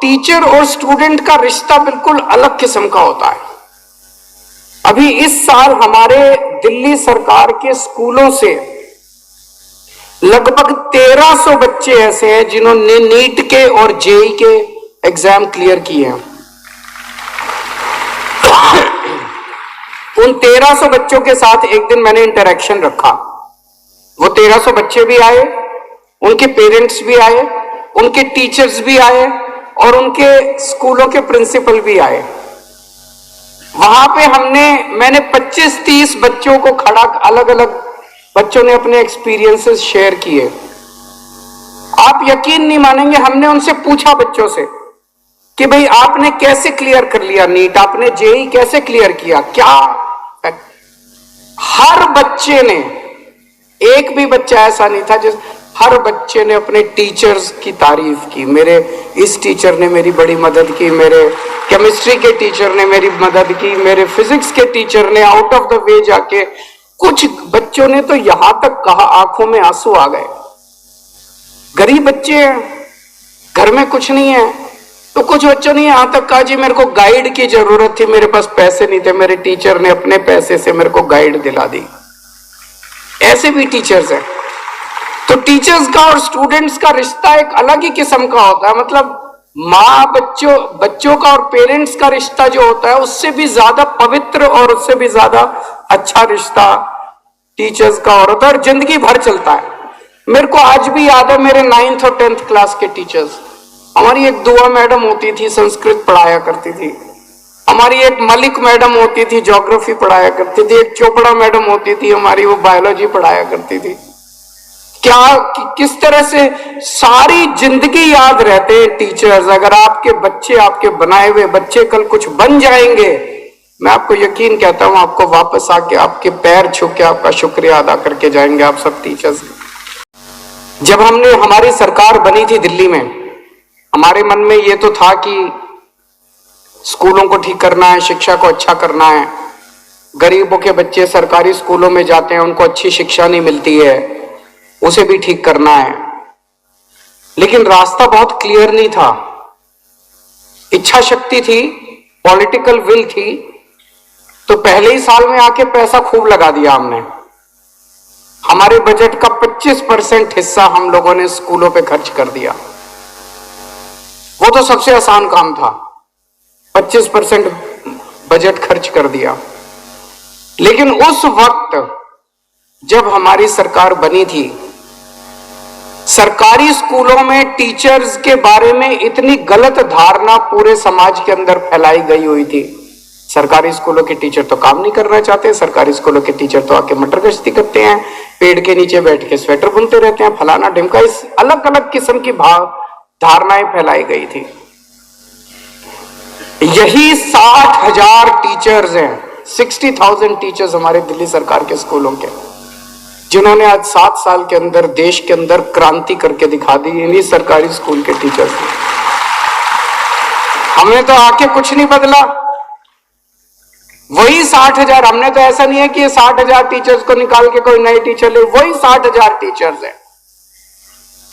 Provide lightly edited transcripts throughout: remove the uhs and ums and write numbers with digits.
Teacher और student का रिश्ता बिल्कुल अलग किस्म का होता है। अभी इस साल हमारे दिल्ली सरकार के स्कूलों से लगभग 1300 बच्चे ऐसे हैं जिन्होंने नीट के और जेईई के एग्जाम क्लियर किए हैं। उन 1300 बच्चों के साथ एक दिन मैंने इंटरेक्शन रखा। वो 1300 बच्चे भी आए, उनके पेरेंट्स भी आए, उनके टीचर्स भी आए और उनके स्कूलों के प्रिंसिपल भी आए। वहां पे मैंने 25-30 बच्चों को खड़ा, अलग अलग बच्चों ने अपने एक्सपीरियंसेस शेयर किए। आप यकीन नहीं मानेंगे, हमने उनसे पूछा बच्चों से कि भाई आपने कैसे क्लियर कर लिया नीट, आपने जेईई कैसे क्लियर किया, क्या? हर बच्चे ने, एक भी बच्चा ऐसा नहीं था हर बच्चे ने अपने टीचर्स की तारीफ की। मेरे इस टीचर ने मेरी बड़ी मदद की, मेरे केमिस्ट्री के टीचर ने मेरी मदद की, मेरे फिजिक्स के टीचर ने आउट ऑफ द वे जाके। कुछ बच्चों ने तो यहां तक कहा, आंखों में आंसू आ गए। गरीब बच्चे हैं, घर में कुछ नहीं है, तो कुछ बच्चों ने यहां तक कहा जी मेरे को गाइड की जरूरत थी, मेरे पास पैसे नहीं थे, मेरे टीचर ने अपने पैसे से मेरे को गाइड दिला दी। ऐसे भी टीचर्स हैं। तो टीचर्स का और स्टूडेंट्स का रिश्ता एक अलग ही किस्म का होता है। मतलब माँ बच्चों का और पेरेंट्स का रिश्ता जो होता है उससे भी ज्यादा पवित्र और उससे भी ज्यादा अच्छा रिश्ता टीचर्स का होता है और जिंदगी भर चलता है। मेरे को आज भी याद है मेरे 9th और 10th क्लास के टीचर्स। हमारी एक दुआ मैडम होती थी, संस्कृत पढ़ाया करती थी। हमारी एक मलिक मैडम होती थी, ज्योग्राफी पढ़ाया करती थी। एक चोपड़ा मैडम होती थी हमारी, वो बायोलॉजी पढ़ाया करती थी। किस तरह से सारी जिंदगी याद रहते हैं टीचर्स। अगर आपके बच्चे, आपके बनाए हुए बच्चे कल कुछ बन जाएंगे, मैं आपको यकीन कहता हूं आपको वापस आके आपके पैर छू के आपका शुक्रिया अदा करके जाएंगे आप सब टीचर्स। जब हमारी सरकार बनी थी दिल्ली में, हमारे मन में ये तो था कि स्कूलों को ठीक करना है, शिक्षा को अच्छा करना है। गरीबों के बच्चे सरकारी स्कूलों में जाते हैं, उनको अच्छी शिक्षा नहीं मिलती है, उसे भी ठीक करना है। लेकिन रास्ता बहुत क्लियर नहीं था। इच्छा शक्ति थी, पॉलिटिकल विल थी, तो पहले ही साल में आके पैसा खूब लगा दिया हमने। हमारे बजट का 25% हिस्सा हम लोगों ने स्कूलों पे खर्च कर दिया। वो तो सबसे आसान काम था, 25% बजट खर्च कर दिया। लेकिन उस वक्त जब हमारी सरकार बनी थी, सरकारी स्कूलों में टीचर्स के बारे में इतनी गलत धारणा पूरे समाज के अंदर फैलाई गई हुई थी। सरकारी स्कूलों के टीचर तो काम नहीं करना चाहते, सरकारी स्कूलों के टीचर तो आके मटर गश्ती करते हैं, पेड़ के नीचे बैठ के स्वेटर बुनते रहते हैं, फलाना ढिमका, इस अलग अलग किस्म की धारणाएं फैलाई गई थी। यही 60,000 टीचर्स हैं, 60,000 टीचर्स हमारे दिल्ली सरकार के स्कूलों के, जिन्होंने आज 7 साल के अंदर देश के अंदर क्रांति करके दिखा दी। इन्हीं सरकारी स्कूल के टीचर्स ने। हमने तो आके कुछ नहीं बदला, वही 60,000। हमने तो ऐसा नहीं है कि ये 60,000 टीचर्स को निकाल के कोई नए टीचर ले, वही 60,000 टीचर्स हैं।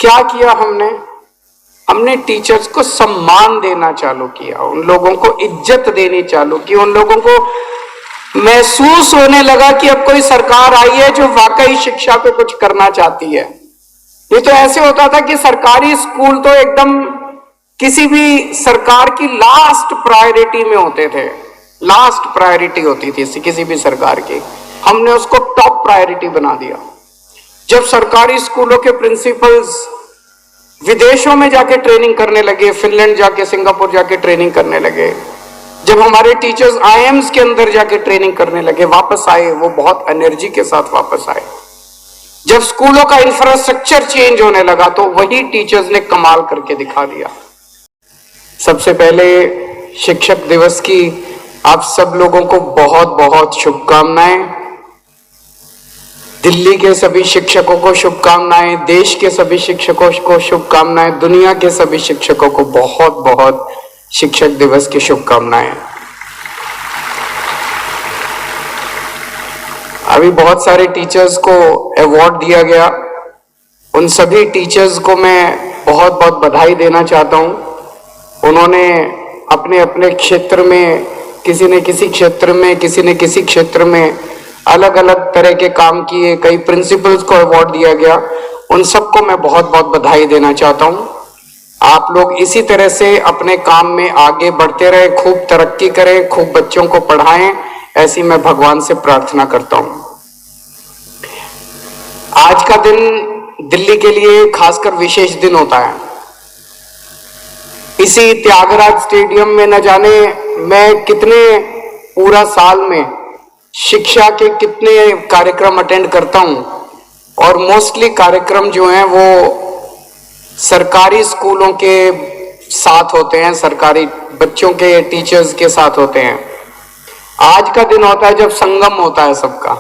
क्या किया हमने टीचर्स को सम्मान देना चालू किया, उन लोगों को इज्जत देनी चालू की, उन लोगों को महसूस होने लगा कि अब कोई सरकार आई है जो वाकई शिक्षा पे कुछ करना चाहती है। ये तो ऐसे होता था कि सरकारी स्कूल तो एकदम किसी भी सरकार की लास्ट प्रायोरिटी में होते थे, लास्ट प्रायोरिटी होती थी किसी भी सरकार की। हमने उसको टॉप प्रायोरिटी बना दिया। जब सरकारी स्कूलों के प्रिंसिपल्स विदेशों में जाके ट्रेनिंग करने लगे, फिनलैंड जाके, सिंगापुर जाके ट्रेनिंग करने लगे, जब हमारे टीचर्स आईएम्स के अंदर जाके ट्रेनिंग करने लगे, वापस आए, वो बहुत एनर्जी के साथ वापस आए। जब स्कूलों का इंफ्रास्ट्रक्चर चेंज होने लगा तो वही टीचर्स ने कमाल करके दिखा दिया। सबसे पहले शिक्षक दिवस की आप सब लोगों को बहुत बहुत शुभकामनाएं। दिल्ली के सभी शिक्षकों को शुभकामनाएं, देश के सभी शिक्षकों को शुभकामनाएं, दुनिया के सभी शिक्षकों को बहुत बहुत शिक्षक दिवस की शुभकामनाएं। अभी बहुत सारे टीचर्स को अवार्ड दिया गया, उन सभी टीचर्स को मैं बहुत बहुत बधाई देना चाहता हूं। उन्होंने अपने अपने क्षेत्र में, किसी ने किसी क्षेत्र में, किसी ने किसी क्षेत्र में अलग अलग तरह के काम किए, कई प्रिंसिपल्स को अवार्ड दिया गया। उन सबको मैं बहुत बहुत बधाई देना चाहता हूं। आप लोग इसी तरह से अपने काम में आगे बढ़ते रहे, खूब तरक्की करें, खूब बच्चों को पढ़ाएं, ऐसी मैं भगवान से प्रार्थना करता हूं। आज का दिन दिल्ली के लिए खासकर विशेष दिन होता है। इसी त्यागराज स्टेडियम में न जाने मैं कितने पूरा साल में शिक्षा के कितने कार्यक्रम अटेंड करता हूं, और मोस्टली कार्यक्रम जो हैं वो सरकारी स्कूलों के साथ होते हैं, सरकारी बच्चों के टीचर्स के साथ होते हैं। आज का दिन होता है जब संगम होता है सबका।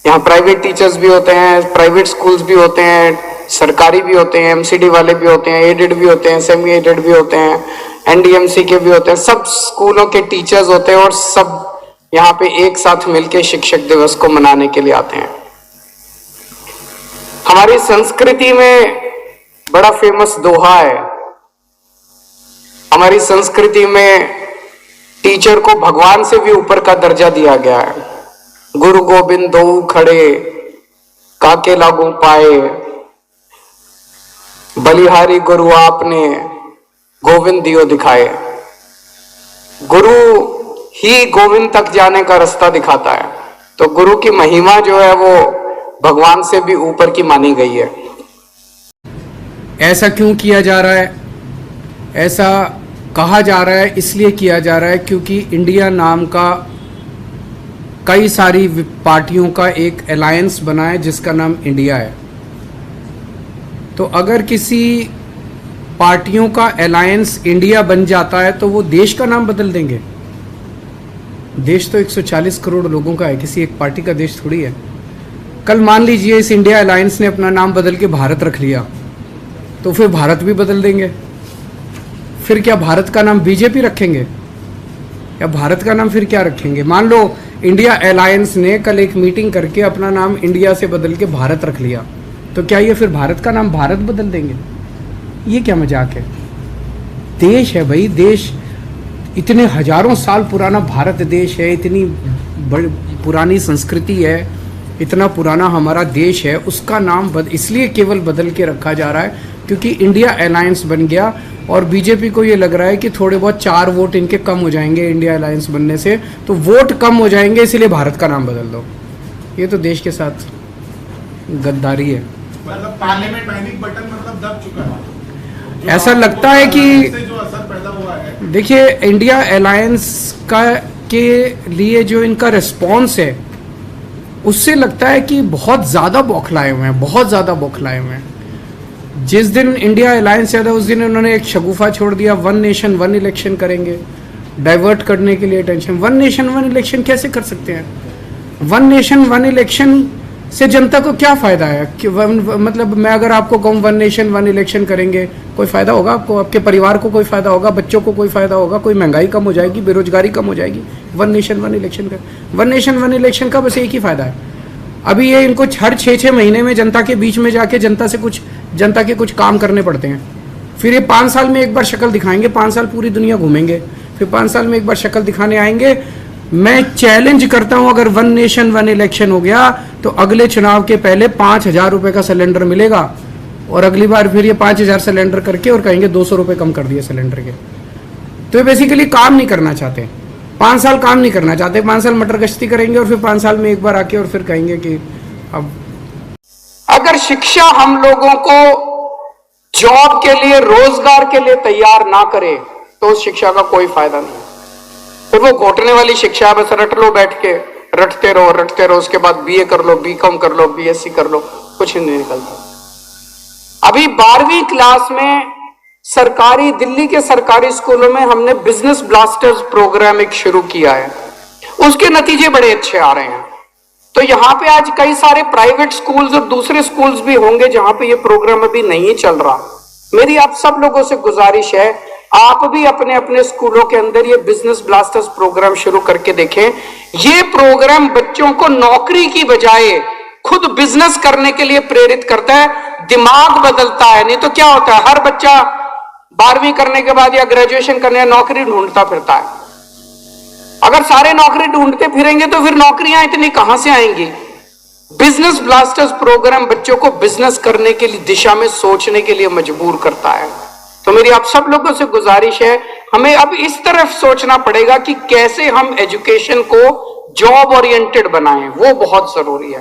यहाँ प्राइवेट टीचर्स भी होते हैं, प्राइवेट स्कूल्स भी होते हैं, सरकारी भी होते हैं, एमसीडी वाले भी होते हैं, एडेड भी होते हैं, सेमी एडेड भी होते हैं, एनडीएमसी के भी होते हैं, सब स्कूलों के टीचर्स होते हैं, और सब यहाँ पे एक साथ मिलकर शिक्षक दिवस को मनाने के लिए आते हैं। हमारी संस्कृति में बड़ा फेमस दोहा है। हमारी संस्कृति में टीचर को भगवान से भी ऊपर का दर्जा दिया गया है। गुरु गोविंद दो खड़े, काके लागू पाए, बलिहारी गुरु आपने, गोविंद दियो दिखाए। गुरु ही गोविंद तक जाने का रास्ता दिखाता है, तो गुरु की महिमा जो है वो भगवान से भी ऊपर की मानी गई है। ऐसा क्यों किया जा रहा है? ऐसा कहा जा रहा है, इसलिए किया जा रहा है क्योंकि इंडिया नाम का कई सारी पार्टियों का एक अलायंस बना है जिसका नाम इंडिया है। तो अगर किसी पार्टियों का अलायंस इंडिया बन जाता है तो वो देश का नाम बदल देंगे। देश तो 140 करोड़ लोगों का है, किसी एक पार्टी का देश थोड़ी है। कल मान लीजिए इस इंडिया अलायंस ने अपना नाम बदल के भारत रख लिया, तो फिर भारत भी बदल देंगे। फिर क्या भारत का नाम बीजेपी रखेंगे, या भारत का नाम फिर क्या रखेंगे? मान लो इंडिया अलायंस ने कल एक मीटिंग करके अपना नाम इंडिया से बदल के भारत रख लिया, तो क्या ये फिर भारत का नाम भारत बदल देंगे? ये क्या मजाक है? देश है भाई, देश इतने हजारों साल पुराना भारत देश है, इतनी बड़ी पुरानी संस्कृति है, इतना पुराना हमारा देश है, उसका नाम इसलिए केवल बदल के रखा जा रहा है क्योंकि इंडिया अलायंस बन गया। और बीजेपी को ये लग रहा है कि थोड़े बहुत 4 वोट इनके कम हो जाएंगे इंडिया अलायंस बनने से, तो वोट कम हो जाएंगे, इसलिए भारत का नाम बदल दो। ये तो देश के साथ गद्दारी है। मतलब पार्लियामेंट पैनिक बटन मतलब दब चुका है। ऐसा लगता है कि जो असर पैदा हुआ है, देखिए इंडिया अलायंस का के लिए जो इनका रिस्पॉन्स है उससे लगता है कि बहुत ज़्यादा बौखलाए हुए हैं, बहुत ज़्यादा बौखलाए हुए हैं। जिस दिन इंडिया अलायंस आया था उस दिन उन्होंने एक शगुफा छोड़ दिया, 1 नेशन 1 इलेक्शन करेंगे, डाइवर्ट करने के लिए टेंशन। 1 नेशन 1 इलेक्शन कैसे कर सकते हैं? 1 नेशन 1 इलेक्शन से जनता को क्या फ़ायदा है? कि मतलब मैं अगर आपको कहूँ 1 नेशन 1 इलेक्शन करेंगे, कोई फ़ायदा होगा आपको? आपके परिवार को कोई फ़ायदा होगा? बच्चों को कोई फ़ायदा होगा? कोई महंगाई कम हो जाएगी, बेरोजगारी कम हो जाएगी? 1 नेशन 1 इलेक्शन का 1 नेशन 1 इलेक्शन का बस एक ही फ़ायदा है। अभी ये इनको हर 6-6 महीने में जनता के बीच में जाके जनता के कुछ काम करने पड़ते हैं। फिर ये 5 साल में एक बार शक्ल दिखाएंगे, 5 साल पूरी दुनिया घूमेंगे, फिर 5 साल में एक बार शक्ल दिखाने आएंगे। मैं चैलेंज करता हूं, अगर 1 नेशन 1 इलेक्शन हो गया तो अगले चुनाव के पहले 5,000 रुपये का सिलेंडर मिलेगा, और अगली बार फिर ये 5,000 सिलेंडर करके और कहेंगे 200 रुपये कम कर दिए सिलेंडर के। तो ये बेसिकली काम नहीं करना चाहते, 5 साल काम नहीं करना चाहते, 5 साल मटर गश्ती करेंगे और फिर 5 साल में एक बार आके और फिर कहेंगे कि अब। अगर शिक्षा हम लोगों को जॉब के लिए, रोजगार के लिए तैयार ना करे तो उस शिक्षा का कोई फायदा नहीं। फिर वो घोटने वाली शिक्षा, बस रट लो बैठ के, रटते रहो, उसके बाद बीए कर लो, बीकॉम कर लो, बीएससी कर लो, कुछ नहीं निकलता। अभी 12वीं क्लास में सरकारी, दिल्ली के सरकारी स्कूलों में हमने बिजनेस ब्लास्टर्स प्रोग्राम एक शुरू किया है, उसके नतीजे बड़े अच्छे आ रहे हैं। तो यहाँ पे आज कई सारे प्राइवेट स्कूल्स और दूसरे स्कूल्स भी होंगे जहां पे ये प्रोग्राम अभी नहीं चल रहा। मेरी आप सब लोगों से गुजारिश है, आप भी अपने अपने स्कूलों के अंदर ये बिजनेस ब्लास्टर्स प्रोग्राम शुरू करके देखें। ये प्रोग्राम बच्चों को नौकरी की बजाय खुद बिजनेस करने के लिए प्रेरित करता है, दिमाग बदलता है। नहीं तो क्या होता है, हर बच्चा 12वीं करने के बाद या ग्रेजुएशन करने नौकरी ढूंढता फिरता है। अगर सारे नौकरी ढूंढते फिरेंगे तो फिर नौकरियां इतनी कहां से आएंगी? बिजनेस ब्लास्टर्स प्रोग्राम बच्चों को बिजनेस करने के लिए दिशा में सोचने के लिए मजबूर करता है। तो मेरी आप सब लोगों से गुजारिश है, हमें अब इस तरफ सोचना पड़ेगा कि कैसे हम एजुकेशन को जॉब ओरिएंटेड बनाएं, वो बहुत जरूरी है।